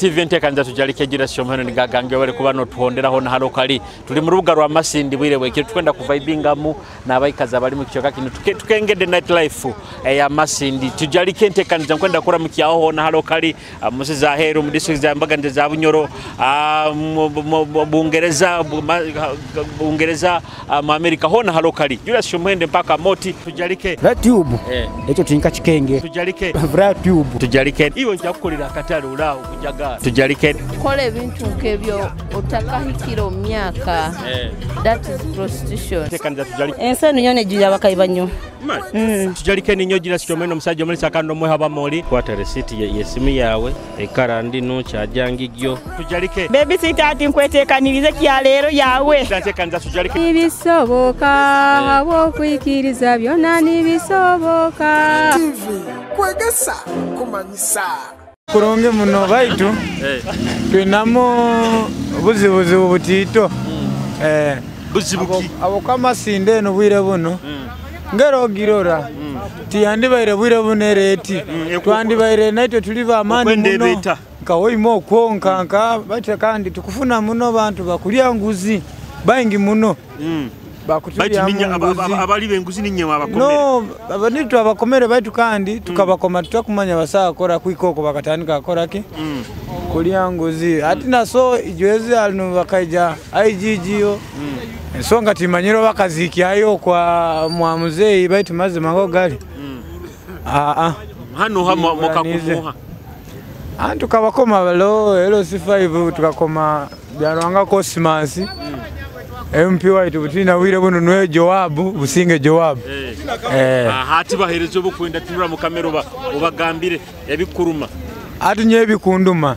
TV ntekanza tujarike gira shomhano nigagange wale kuba no tuhonderaho na halo kali tuli mu rubuga rwa Masindi bwire weke twenda kuvibingamu n'abayikaza bali mu kichoka kino tukengede night life ya Masindi tujarike ntekanza kwenda kura mu kyaho na halo kali musiza heru mu district za Mbagande za Bunyoro Bungereza mu America ho na halo kali gira shomhende mpaka moti tujarike tube echo tinka chikenge tujarike tube tujarike iwo njakukolera akatale ulaho kujaga tujarike kole bintu nkebyo otakahikiro myaka that is prostitution tekanza tujarike ensano nyone jira bakayibanyo tujarike ninyo jira shomeno musajja muri sakando mwe haba moli kwata receipt yesimu yawe ekarandi no kyajangigyo tujarike baby sitati nkwetekanirize kya lero yawe tekanza tujarike ibisoboka abo kwikiriza byona nibisoboka Kwegesa Kumanyisa kuronge muno baitu twinamo buzibuzi butito buzibuki abo kama sinde no bwire buno ngero girora tiyandi baire bwire buno reti twandi baire naito tuliva amani muno kawoimo kwonkanka bacha kandi tukufuna muno bantu bakulya nguzi baingi muno abali benguzi ninyema abakomere no abanitu abakomere baitu kandi tukabakoma tutakumanya basakora kwikoko bakatandika akora ki kulya nguzi ati naso ijweze alinu bakaija IGGO ensonga timanyiro bakaziki ayo kwa mwamuzeyi baitu maze mango gali hano hamo mokakumuha antu kabakoma balo LC5 tukakoma byarwanga Cosmas MP waitu butina wire buno nwe Joabu businge Joabu hati baherezo bukwenda tunura mu kamera ubagambire yabikuruma ati nyebikunduma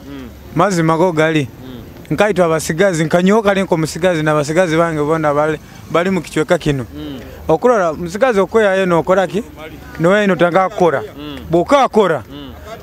mazi mago gali nkaitwa abasigazi nkanyoka linko musigazi na basigazi bange bonda bali mu kichweka kino okurora musigazi okoya yeno okoraki no yeno tanga akora boka akora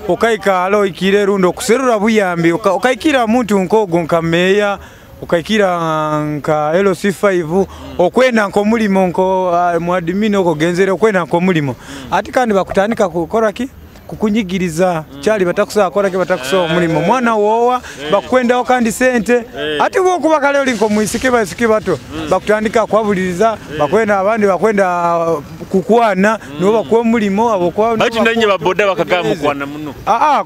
okaika alo ikire rundo kuserura buyambi okaikira muntu nkogo nkameya ukaikira nka LC5 okwenda nko mulimo nko mwadimino okogenzere okwenda nko mulimo ati kandi bakutandika kukora ki kukunyigiriza cyali batakusa akora ki batakusa mulimo mwana wowa bakwenda okandi sente ati bo kubaka leo linko muisike basike bato bakutandika kwabuliriza bakwenda abandi bakwenda kukwana no bakwa mulimo abokwa bati ndanye baboda bakagama mukwana muno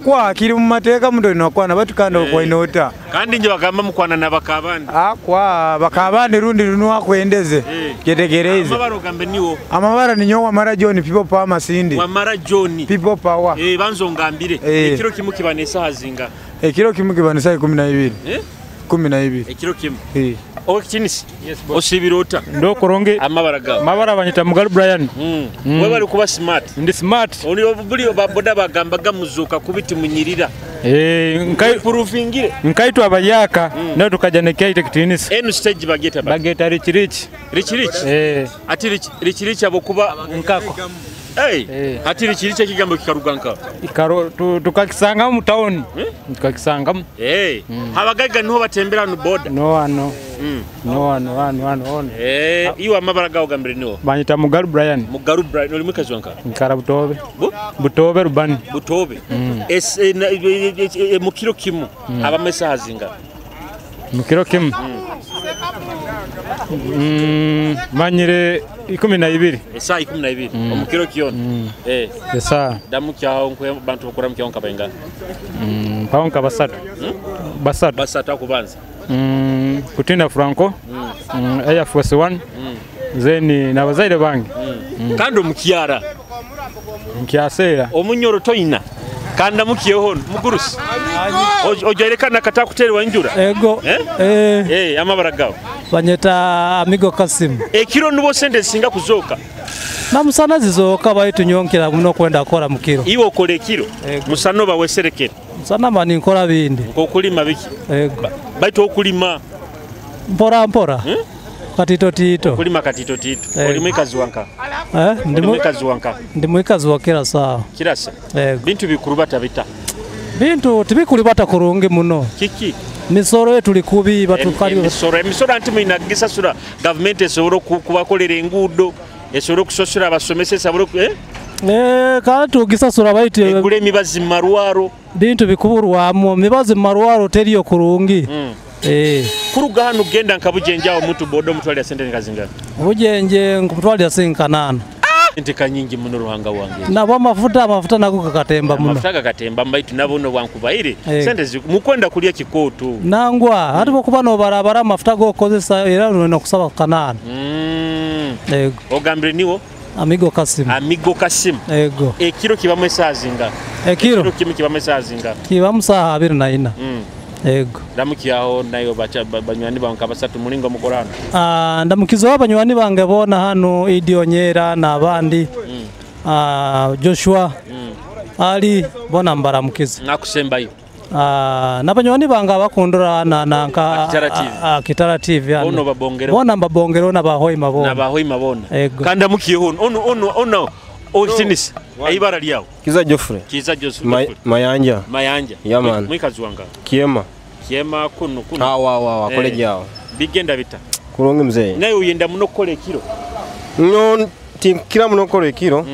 kwa kiri mu mateka mundo inokwana batu kandi okwa inota kandi nje bagamba mukwana na bakabandi kwa bakabandi rundi runwa kwendeze ketegereze amabaro gambe niwo amabara ninyo wa mara John people power Masindi wa mara John people power banzo ngambire ekiro kimu kibanesa hazinga ekiro kimu kibanesa 12 12 ekiro kimu okinisi osibirota ndo koronge amabara banyita mugalu Brian we bali kuba smart ndi smart oli obuli baboda bagambaga muzuka kubiti munyirira proofingire nkaitwa abayaka ndo tukajane kaite kitinisi enu stage bageta rich ati rich abokuba nkako ati rich kigambo kikaruganka tukakisanga mu town tukakisanga habagaga niho batembera no boda no iwa amabaraga ogambire niho banyita mugalu Brian oli mukazwanka nkara butobe rubani butobe mukiro kimu aba mesa hazinga mukiro kimu manyire 12 esa 12 omukiro kiyono esa damu kyaho nkwe bantu bakora mukyaho kabenga paonka basatu akubanza kutinda Franco Air Force 1 zeni nabazaire bange kandi omukiyara nkyasera omunyoro toyina kanda mukiyeho mugurusi ojerekana katakuterwa njura ego amabara gawo banyeta amigo Kasim ekiro nubo sente singa kuzoka namusana zizoka baitu nyonkera muno kwenda akora mukiro iwo kole ekiro musano baweserekera musana mani nkora bindi okulima biki ego baitu okulima mpora katito kulima katito oli mwikazi wanka ndi mwikazi wakira saa kirasa bintu bikurubata bita bintu tibikulibata kurungi muno kiki misoro yetu likubi batukali misoro antimu inagisa sura government esoro kubakolera engudo esoro kusosura abasomesa saburo Kale tugisasula baiti egule emibazi marwaro bintu bikuburwamu mibazi marwaro teriyo kurungi kuruga hano genda nkabujenjawo mutu bodo mutwali sente nkazinga bujenje nkutwali sinkanana Inteka nyingi muno ruhanga wange. Nabo amafuta nako kakatemba muno. Amafuta kakatemba mbaitu nabono wankubaire. Sente mukwenda kulya kikoto. Nangwa hati bokuba no barabara amafuta go kozesa era no kusaba kanana. Ogambire niwo Amigo Kasim. Amigo Kasim. Ego. Ekiro kiba mesazinga. Ekiro kimi kiba mesazinga. Kiba musaha 24. Ego. Ndamukiyaho nayo bacha banywani banka basatu mulingo mukorana. Ndamukizo abanywani bange bona hano Idionyera nabandi. Joshua. Ali bona mbaramukiza. Nakusembayo. Nabanywani bange abakundura nanka Kitara TV hano. Ono babongero. Bona mbabongero nabahoyi mabona. Nabahoyi mabona. Ego. Kanda mukiyeho ono Ojinis. Aibara liao. Kiza Joffrey. Kiza Joffrey. Mayanja. Mayanja. Yaman. Mwikazuanga. Kiema. Kiema kuno. Wa koleji yao. Bigenda bita. Kurungi mzee. Nayo uyenda muno kole kilo. No kila muno kole kilo.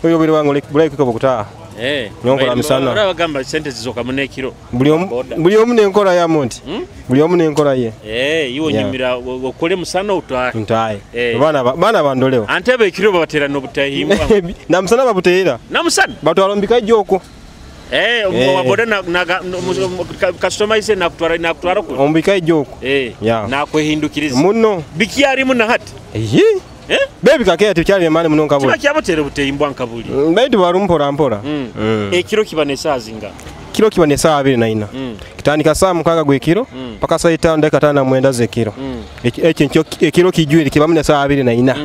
Oyo biri wangu break ko bukuta. Nyonko la misana. Ora bagamba sente zizoka mune kilo. Buli omu nenkora ya monti. Buli omu nenkora ye. Iwo nyimira okole musana utwa. Ntaye. Bana bandolewa. Antebe kilo babatera no butahimbwa. Na musana babutera. Na musana. Batwalombika joko. Waboda na customize na kutwara ko. Ombika joko. Na kwehindukiriza. Muno. Bikiyari muna hati. Baby kakea tukyali mane muno nkabuli. Kiba kyabotere butehimbwa nkabuli. Baitu barumpora mpora. Ekiro kibanesa zinga. Kilo kibanesa 24. Kitandika saa mukaga gwe kilo paka saa 5 ndeka 5 mwenda ze kilo. Ekyo ekiro kijwiri kibamune saa 24.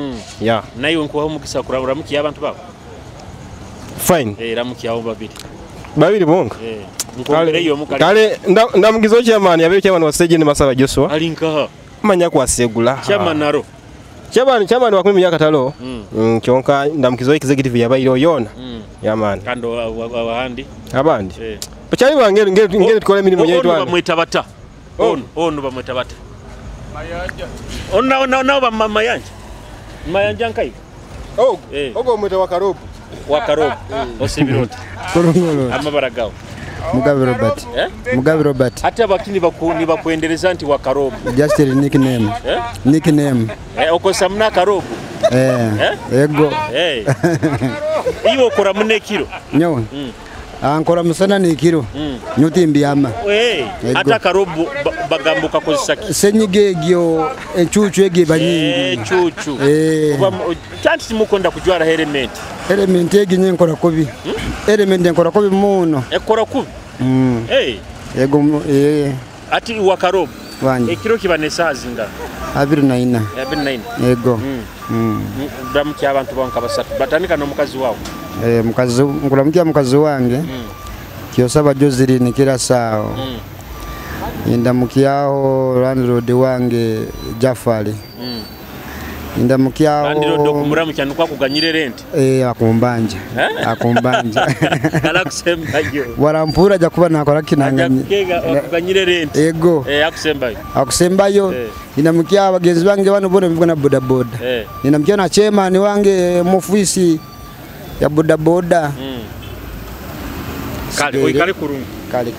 Ya. Nayo nko mukisa kurabura muki abantu babo. Fine. Ramuki yawo babiri. Babiri bonga. Nkongere yo mukali. Kale ndamugizo chairman yabe chairman wa stage ni Masaba Joshua. Alinka. Manya kwa segula. Chairman naro. Chairman wa 10 myaka talo. Kyonka ndamukizo executive yabairo yona. Yaman. Kando abandi. Abandi. Bachali bange ngere tukole milimo yetu wana. Ono bamweta bata. Ono bamweta bata. Mayanja. Ona ba mayanja. Mayanja nkai. Ogo mweta wakarobu. Wakarobu. Osibirota. Kurungolo. Amabaragao. Mugabe Robert. Mugabe Robert. Hata bakini bakuendeleza nti wakarobu. Just a nickname. Nickname. Okosamna karobu. Ego. Iwo okora mune kilo. Nyo. Ankora musana ni kilo. Nyuti mbyama. Hata karobu bagambuka kozisaki. Senyigegyo enchuchu ege banyingi. Chuchu. Chanti mukonda kujwara element. Element ege nyenkora kubi. Element nkora kubi muno. Ekora kubi. Ego ati wakarobu. Ekiro kibanesa zinga. 24. 24. Ego. Ndamuki abantu banka basatu. Batanika no mukazi wawo. Mukazi ngulamkia mukazi wange. Kyosaba joziri ni kila saa. Ndamukiaho landlord wange Jafari. Ndamukiaho landlord okumura mukyanu kwa kuganyire rent. Akumbanja. Akumbanja. Kala kusembayo. Warampura jakuba nakora kinanganye. Kuganyire rent. Ego. Akusembayo. Akusembayo. Ndamukiaho abagenzi bange bano bona bibona boda boda. Ndamukiaho na chairman wange mufisi ya boda boda. Kali kurungu. Kali.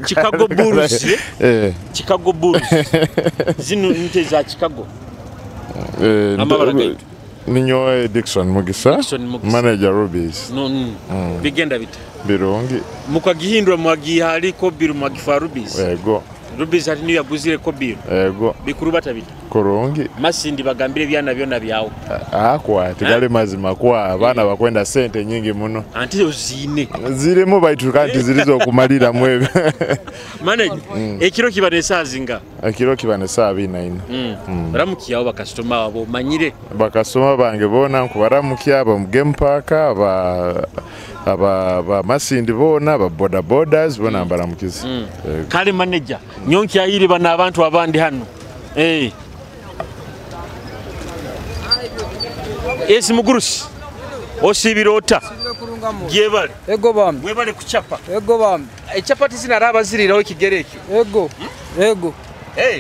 Chicago Bulls. Chicago Bulls. Zinu nte za Chicago. Ninyo Dixon Mugisa. Manager Rubies. Bigenda bita. Birongi. Mukagihindura mwagihali ko biru mwagifa Rubies. Ego. Rubies ati niyo yaguzire ko biro. Ego. Bikuru batabita. Kurungi. Masindi bagambire byana byona byawo. Kwa tigale mazima kwa abana bakwenda sente nyingi muno. Anti uzine. Zirimo baitukanti zilizo kumalira mwebe. Manager, ekiro kibane sazinga. Ekiro kibane saa 24. Baramukiyawo bakastoma abo manyire. Bakastoma bange bona nkubaramukiya aba mu game park aba masindi bona aba boda bodas bona mbaramukiza. Kale manager, nyonki ayiri bana abantu abandi hano. Esi mugurusi. Osibirota. Gyebale. Ego bambi. Webale kuchapa. Ego bambi. Echapati sinaraba ziriraho kigereki. Ego. Ego.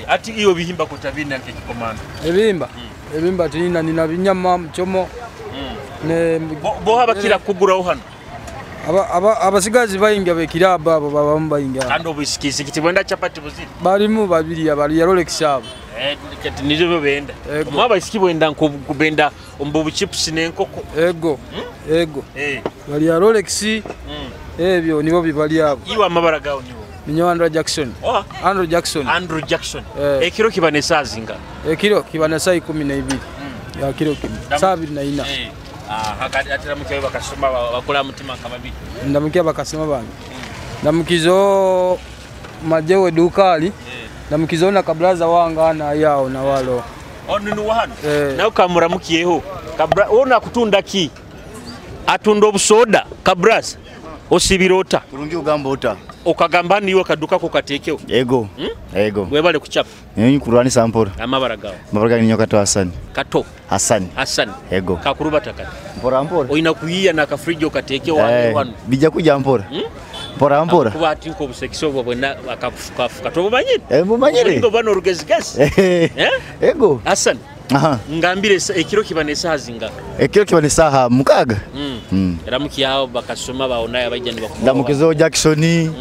Ati iyo bihimba kutabina nke kikomanda. Ebimba tinina nina binyama mchomo. Ne bo habakira kuguraho hano. Abasigazi bayinga bekiraba abo babambayinga. Kandi obisikisi kitibwenda chapati buziri. Balimu babiri abali ya Rolex abo. Kati nizo benda. Mwaba isikibwenda kubenda ombubu chips n'enkoko. Ego. Bali ya Rolex. Ebyo nibo bibali abo. Iwa amabara gawo niwo. Minyo Andrew Jackson. Andrew Jackson. Ekiro kibane sazinga. Ekiro kibane saa 12. Ya kiro kimi. Saa 24. Hakati atira mukiyo bakasoma bakola mutima kamabi. Ndamukiya bakasoma bange. Ndamukizo majewe dukali. Ndamukizo na kabraza wanga na yao na walo. Onunu wahano. Na ukamuramukiyeho. Kabra ona kutunda ki. Atundo busoda kabraza. Osibirota. Kurungi ugamba ota. Okagamba niwe kaduka ko katekeo. Ego. Webale kuchapa. Nyenyi kurwani sampora. Amabara gawo. Mabara ni nyoka to Hassan. Hassan. Ego. Kakuruba takati. Mpora. Oina kuyiya na kafrijo katekeo wanu. Bija kuja mpora. Mpora. Kuba atinko obusekiso bwena akafuka to bumanyire. Bumanyire. Ngo bano rugezigasi. Ego. Hassan. Ngambire ekiro kibane sazinga. Ekiro kibane saha mukaga. Ramukiyaho bakasoma baona abajani bakuba. Ndamukizo Jackson.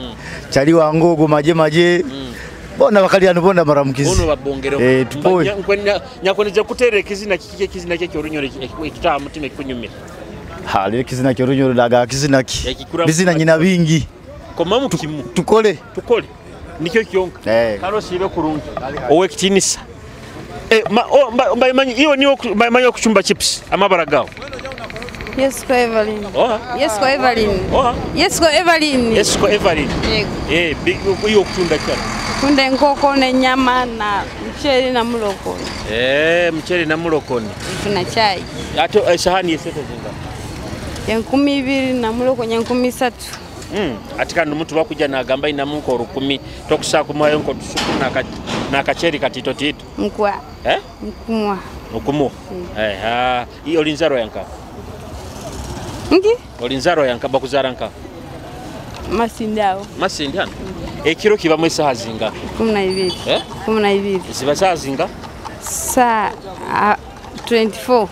Chali wangogo maje. Bona bakali anubonda maramukizi. Bono babongero. Tupoye. Nyakoneje kutere kizina kike orunyoro ekita mutima kunyumira. Hali kizina kyorunyoro daga kizina ki. Bizina nyina bingi. Koma mukimu. Tukole. Nikyo kyonka. Karo sibe kurungi. Owe kitinisa. Mbayimanyi iyo niyo mbayimanyi okuchumba chips amabara gawo. Yes ko Evelyn. Iyo okutunda kyala. Kunda enkoko n'ennyama na mchele na mulokoni. Mchele na mulokoni. Tuna chai. Ate esahani yesete zinga. 12 na mulokoni 13. Ati kandi omuntu bakuja nagamba ina munko 10 tokusa kumwayo nko tusuku nakacheri katito tito. Mkwa. Mkumwa. Iyo linzaro yanka. Olinzaro yanka bakuzara nka. Masindi hano. Ekiro kiba mwesa hazinga. 12. 12. Siba sazinga? Sa 24.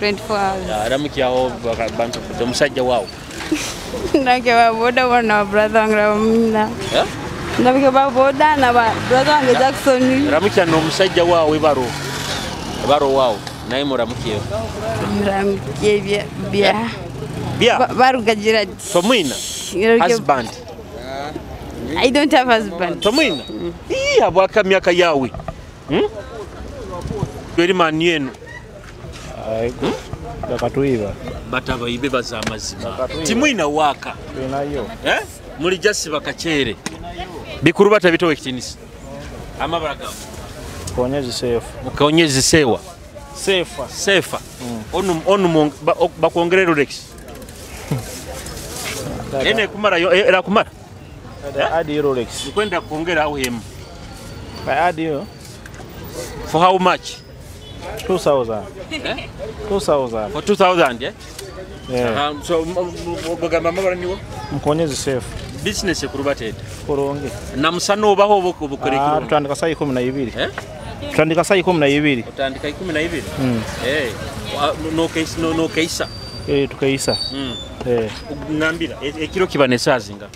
24 hours. Aramukiyaho bantu kumusajja wawo. Ndake baboda wana brother wangu ndabike baboda na brother wangu Jackson. Ramukiya no musajja wawe baro wawo naye muramukiyeho. Muramukiye bia barugagira. Tomwina husband. I don't have husband. Tomwina. Abwaka myaka yawe. Beri manienu. Bakatuiba. Batabayibe bazamazima. Timwina waka. Tunayo. Muri jasi bakachere. Bikuru batabitowe kitinisi. Amabara gawo. Konyezi safe. Mukonyezi sewa. Safe. Onu bakuongere Rolex. Ene kumara yo era kumara. Adi Rolex. Kwenda kuongera au hemu. Adi yo. For how much? 2000. 2000. For 2000, Yeah. So bagamba mabara niwo. Mkonyezi safe. Business kurubatete. Koronge. Na musano baho bukoreka. Tutandika saa 12. Tutandika saa 12. Tutandika 12. No kaisa. Tukaisa. Ngambira ekiro kibane sazinga.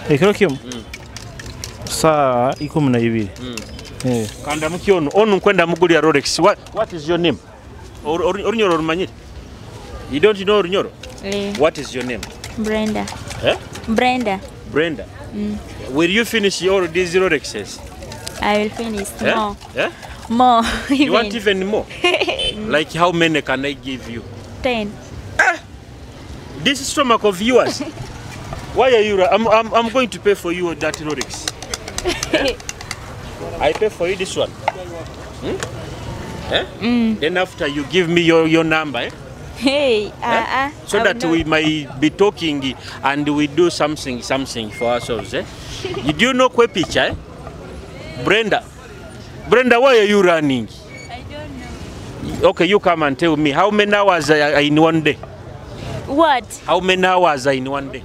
Ekiro kimu. Saa 12. Kanda mukiono onu kwenda muguli ya Rolex. What is your name? Orunyoro rumanyire? You don't know Orunyoro? What is your name? Brenda. Eh? Brenda. Will you finish all these Rolexes? I will finish. Eh? More. Eh? More. You want even more? Like how many can I give you? 10. This stomach of yours. Why are you? I'm going to pay for you that Rolex. Eh? I pay for you this one. Eh? Then after you give me your number. Eh? Hey, So that we might be talking and we do something for ourselves. Eh? Do you know Kwe picture? Eh? Brenda, why are you running? I don't know. Okay, you come and tell me how many hours are in one day? What? How many hours are in one day?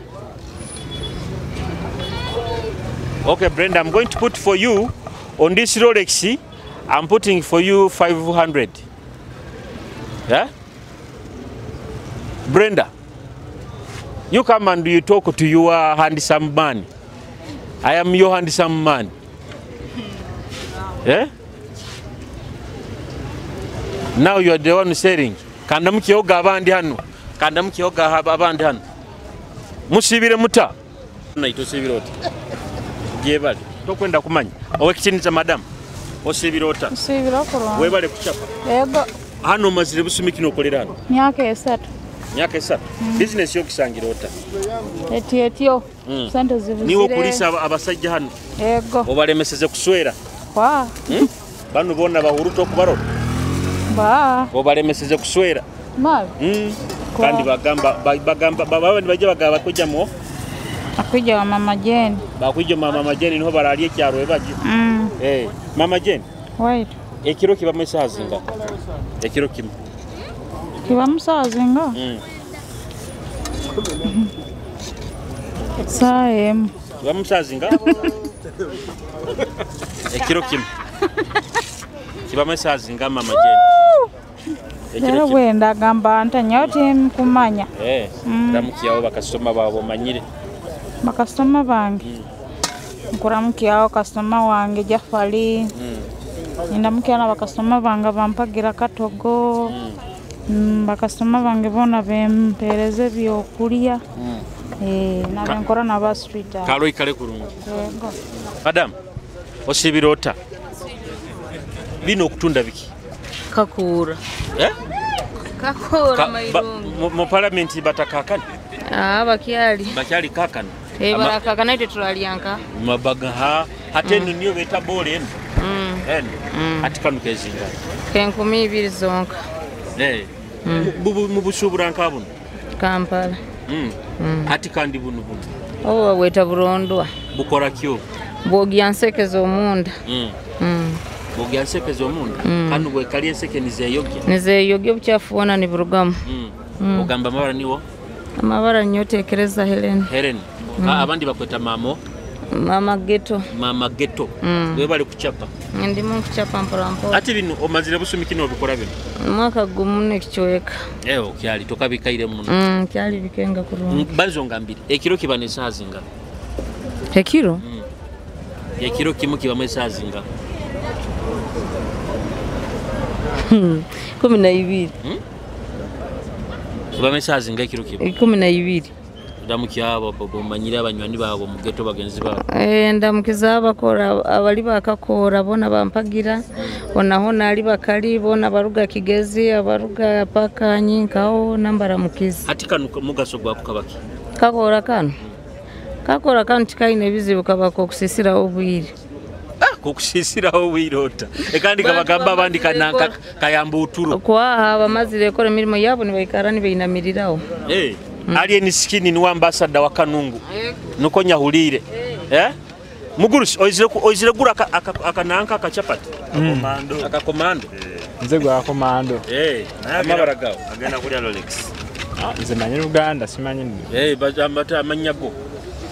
Okay, Brenda, I'm going to put for you on this Rolex. I'm putting for you 500. Yeah? Brenda, you come and you talk to your handsome man. I am your handsome man. Yeah? Now you are the one selling. Kanda mukioga abandi hano. Kanda mukioga abandi hano. Musibire muta. Na itosibire oti. Gyebali. Tokwenda kumanya. Owekitiniza madam. Osibire ota. Osibire okolwa. Webale kuchapa. Yego. Hano mazire busumikino okolera hano. Myaka 3. Myaka 3. Business yo kisangira ota. Etyo. Sente zibuzire. Niwo kulisa abasajja hano. Yego. Obalemeseze kuswera. Wa. Bano bonna bahuruto okubarona. Ba. Obalemeseze kuswera. Mabi. Kandi bagamba babandi bajja bagaba kujja mu akujja wa mama Jane. Bakujja mama Jane niho barali ekyaro ebaje. Mama Jane. Wait. Ekiro kiba mesazinga. Ekiro kimu. Kiba musazinga. Saem. Kiba musazinga. Ekiro kimu. Kiba mesazinga mama Jane. Era wenda gamba ntanyoti kumanya. Ndamukiyaho bakasoma babo manyire. Bakasoma bange. Nkuramukiyaho kasoma wange Jafali. Ndamukiyana bakasoma bange bampagira katogo. Bakasoma bange bona bempereze byokulya. Nabenkora naba street. Kalo ikale kurungi. Madam, osibirota. Bino okutunda biki? Kakura. Kakura mairungu. Mu parliament batakakana? Bakyali kakana. Barakakana ite tulalianka. Mabaga hate niyo beta bole en. Atikanu kezinga. Kenkumi 2 zonka. Mu busuburanka buno. Kampala. Atikandi buno. Weta burondwa. Bukora kyo. Bogyansekezo omunda. Bogyansekezo omunda. Kanu bwe kali enseke nizeyogya. Nizeyogya buchafuona ni burugamu. Ogamba mabara niwo? Amabara nyotekereza Helen. Abandi bakweta Mama Ghetto. We bali kuchapa. Ndimo kuchapa mpolampola. Ati bino omazire busumikino obikola bino. Mwaka gumu kichweka. Kyali tokabikaire muno. Kyali bikenga kurungi. Bazo ngambiri. Ekiro kiba nesazinga. Ekiro? Ekiro kimu kiba mesazinga. 12. Kiba mesazinga ekiro kiba. 12. Ndamukiyabo bomanyira abanywani babo mu ghetto bagenzi babo. Ndamukiza abakora abali bakakora bona bampagira. Onaho nali bakali bona baruga Kigezi abaruga paka nyinkaho nambara mukizi. Ati kanu mugaso gwa kukabaki. Kakora kanu tikaine bizibu kabako kusisira obwiri. Kukusisira obwirota. Ekandi kabagamba abandi kananka kayamba uturo. Kwa abamazire kora mirimo yabo nibayikarani beinamiriraho. Alien skin ni ambassador wa Kanungu. Nuko nyahulire. Mugurusi oizire gura akananka akachapati. Akakomando. Nze gwa komando. Amabara gawo. Agenda kulya Rolex. Nze manyi Uganda simanyi. Bajambata amanyabo.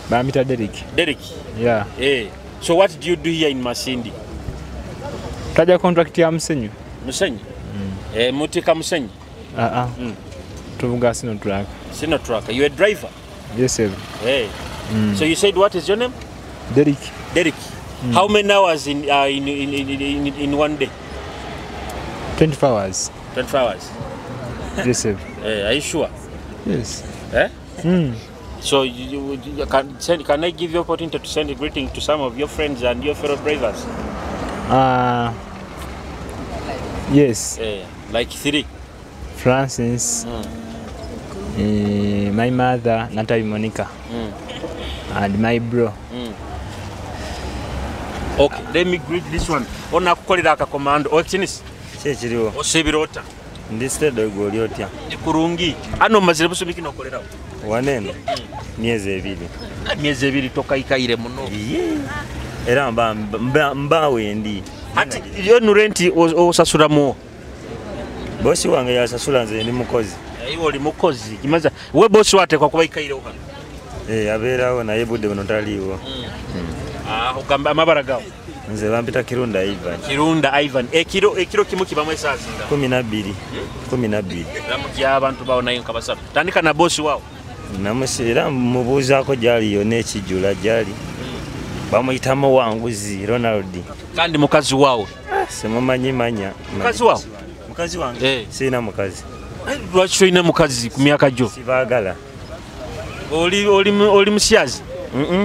Bamita Derek. Yeah. So what do you do here in Masindi? Taja contract ya Musenyu. Mutika Musenyu. Tuvuga sino truck. You a driver? Yes, sir. So you said what is your name? Derek. How many hours in one day? 24 hours. 24 hours. Yes, sir. Are you sure? Yes. So can I give you opportunity to send a greeting to some of your friends and your fellow drivers? Yes. Like 3. Francis, my mother, Natalie Monica, and my bro. Okay, let me greet this one. Ona kukolera aka command. Okinis. Chechiriwo. Osebirota. Ndisted ogoliotya. Kurungi. Ano mazire busubiki nokolerawo. Waneno. Miezi 2. Miezi 2 toka ikaire muno. Era mbawe ndi. Ati yo nurenti osasura mu. Bosi wange yasasula nze ndi mukozi. Iwo oli mukozi. Kimaza we bosi wate kwa kuba ikaire oka. Aberawo naye budde buno taliwo. Ogamba amabara gawo. Nze bampita Kirunda Ivan. Kirunda Ivan. Ekiro kimu kibamu esazinga. 12. 12. Ramukya abantu bawo nayo nkabasatu. Tandika na bosi wawo. Namusira mubuuzaako gyali yonna ekijjula gyali. Bamuyitamu Wanguzi Ronald. Kandi mukazi wawo. Simumanyi manya. Mukazi wawo. Mukazi wange. Sina mukazi. Lwaki toyina mukazi ku myaka gyo? Sibaagala. Oli musyazi?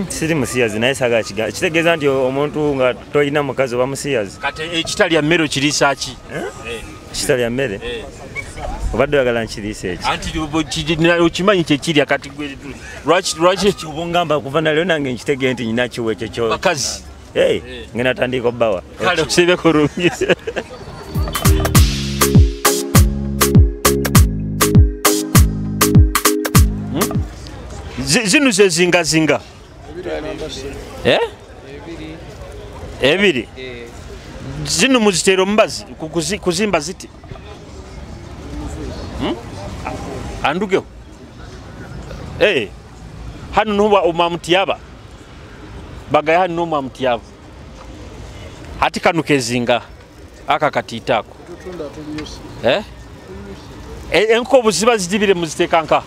Siri musiyazi naye saga kiga. Kitegeeza nti omuntu nga toyina mukazi oba musiyazi. Kati ekitali mmere okiriisa ki? Kitali ya mmere? Obadde oyagala nkiriisa eki? Anti okimanyi kyekirya kati lwaki kibungamba kuva nalyo nange nkitegeeza nti nyina kiwe ekyo bakazi. Ngenda tandika obbawa. Kale osebe kurungi. Zinu ze zinga. Ebiri. Zinu muzitero mbazi kuzimba ziti. Andugeho. Hano nuba umamutiyaba. Bagaya hano umamutiyaba. Hati kanuke zinga aka katitako. Enko buziba zidibire muzitekanka.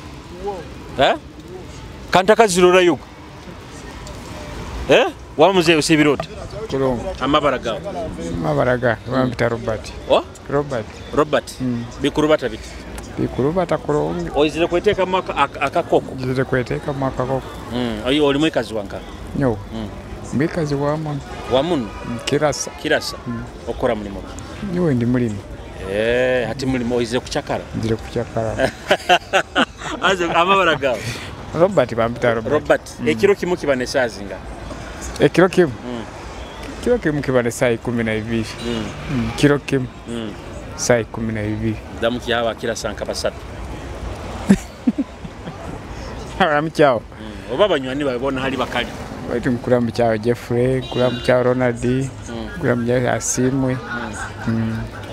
Kantaka zirora yuko. Wamuze usibirota. Kulongo. Amabaraga. Amabaraga bampita Robert. Robert. Bikurubata biti. Bikurubata kulongo. Oyizire kweteka maka akakoko. Oyizire kweteka maka akakoko. Oyo oli mwekazi wanka. Nyo. Mwekazi wamun. Wamun. Kirasa. Okora mulimo. Nyo ndi mulimo. Hati mulimo oyizire kuchakara. Ndire kuchakara. Amabaraga. Robert bampita Robert. Ekiro kimu kibane sazinga. Ekiro kimu. Kiro kimu kibane saa 12. Kiro kimu. Saa 12. Damu kihawa kila sanka basatu. Ramchao. Obaba nywani babona hali bakali. Waitu mkulamu chao Jeffrey, mkulamu chao Ronald, mkulamu chao Asimwe.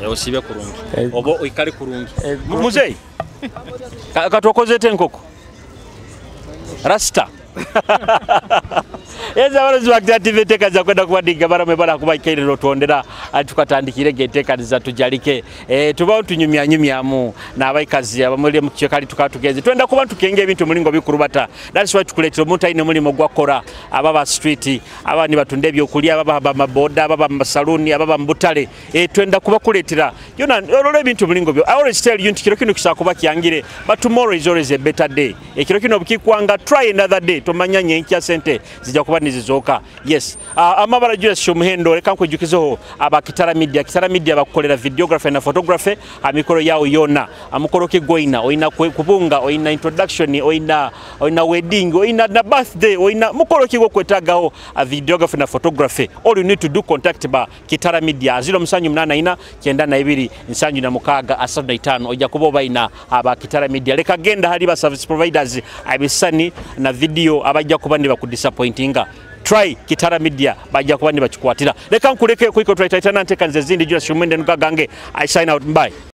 Osibe kurungi. Obo ikali kurungi. Muzei. Katokozete nkoko. Rasta. Eza warazi activate kaza kwenda kuwadinga bara mebara kuba ikaire tuondera tukatandikire geteka za tujarike tubaho tunyumyamu n'abayikazi abamuli mu kikali tukatugeze twenda kuba tukenge ebintu mulingo bikurubata that's why tukuletera omuntu ayine mulimo gwakora ababa street abani batunde byokulya ababa maboda ababa masaluni ababa mbutale twenda kuba kuletera yona olole ebintu mulingo byo I always tell you kiro kino kisakuba kyangire but tomorrow is always a better day kiro kino bukikwanga try another day tomanya nyenkya sente zijja kuba nizizoka yes amabara jua shumuhendo reka nkwejukizeho aba Kitara media bakukolera videography na photography amikoro yao yona amukoro kigoina oina kubunga oina introduction oina wedding oina na birthday oina mukoro kigo kwetagaho a videography na photography all you need to do contact ba Kitara Media 089 92 9 asada 5 ojja kubo baina aba Kitara Media reka genda hali ba service providers abisani na video abajja kubandi bakudisappointinga try Kitara Media bajja kubandi bakikwatira leka nkuleke kuiko try try nante kanze zindi jua shumende nukagange I sign out bye.